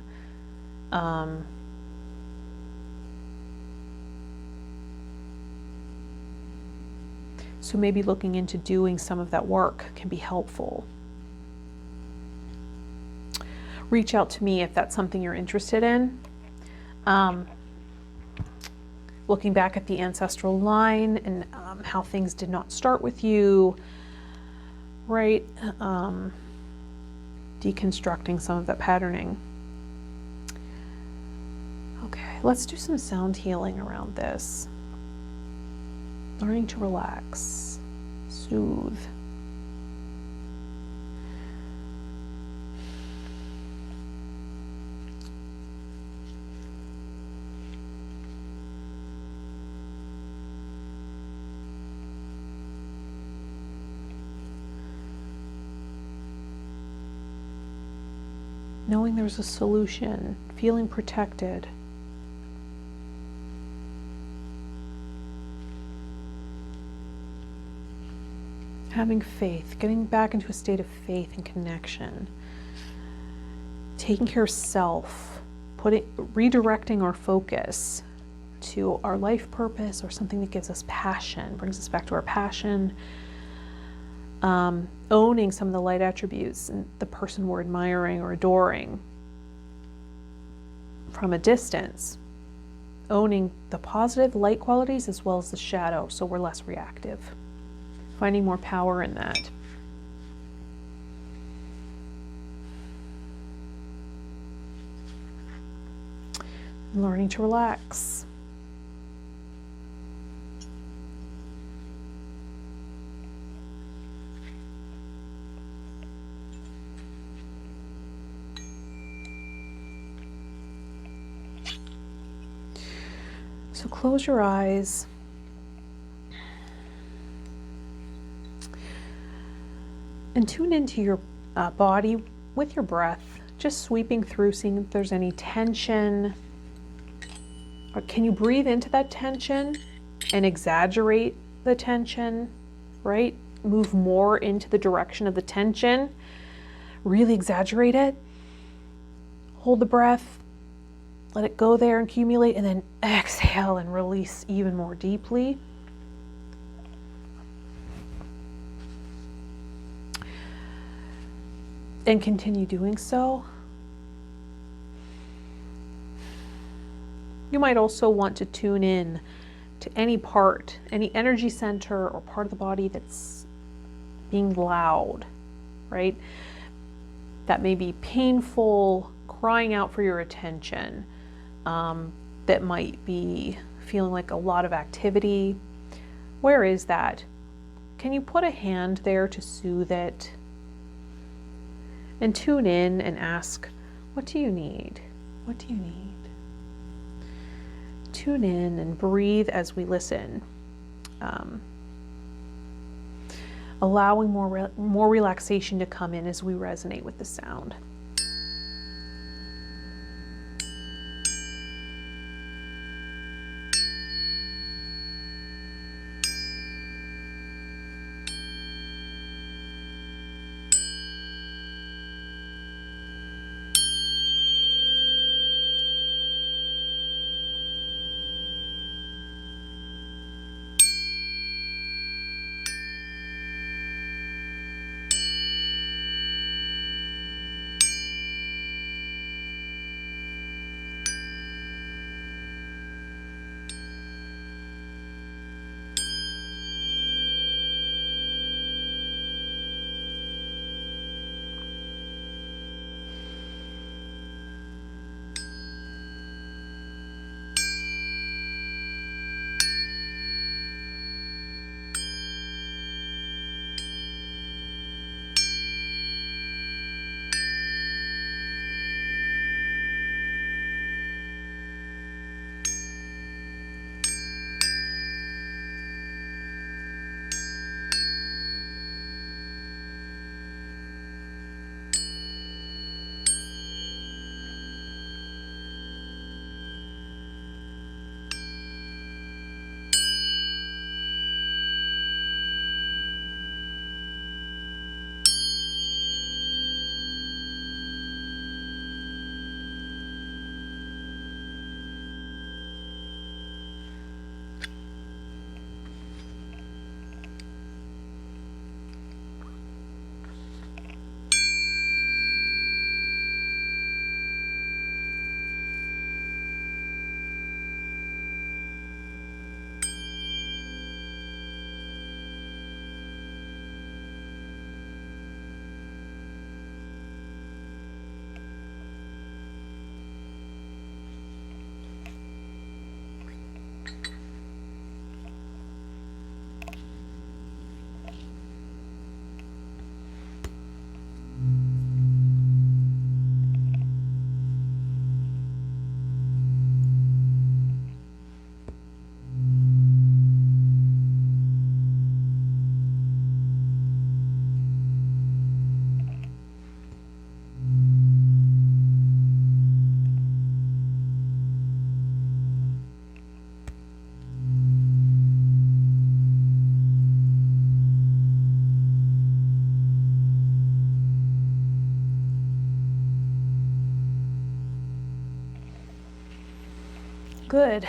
So maybe looking into doing some of that work can be helpful. Reach out to me if that's something you're interested in. Looking back at the ancestral line and how things did not start with you, right? Deconstructing some of that patterning. Okay, let's do some sound healing around this. Learning to relax, soothe. Knowing there's a solution, feeling protected. Having faith, getting back into a state of faith and connection. Taking care of self, redirecting our focus to our life purpose or something that gives us passion, brings us back to our passion. Owning some of the light attributes and the person we're admiring or adoring from a distance. Owning the positive light qualities as well as the shadow, so we're less reactive. Finding more power in that. Learning to relax. So close your eyes. And tune into your body with your breath, just sweeping through, seeing if there's any tension. Or can you breathe into that tension and exaggerate the tension, right? Move more into the direction of the tension. Really exaggerate it. Hold the breath. Let it go there and accumulate, and then exhale and release even more deeply. And continue doing so. You might also want to tune in to any part, any energy center or part of the body that's being loud, right? That may be painful, crying out for your attention, that might be feeling like a lot of activity. Where is that? Can you put a hand there to soothe it? And tune in and ask, what do you need? What do you need? Tune in and breathe as we listen. Allowing more relaxation to come in as we resonate with the sound. Good.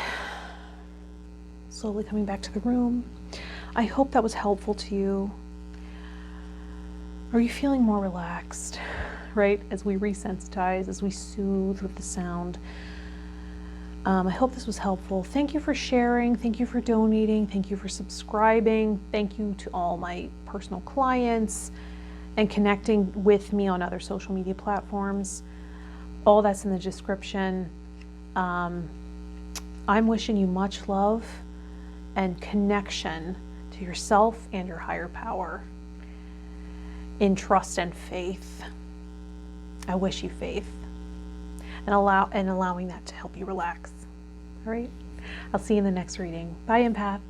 Slowly coming back to the room. I hope that was helpful to you. Are you feeling more relaxed, right? As we resensitize, as we soothe with the sound. I hope this was helpful. Thank you for sharing. Thank you for donating. Thank you for subscribing. Thank you to all my personal clients and connecting with me on other social media platforms. All that's in the description. I'm wishing you much love and connection to yourself and your higher power in trust and faith. I wish you faith and allowing that to help you relax. All right. I'll see you in the next reading. Bye, empath.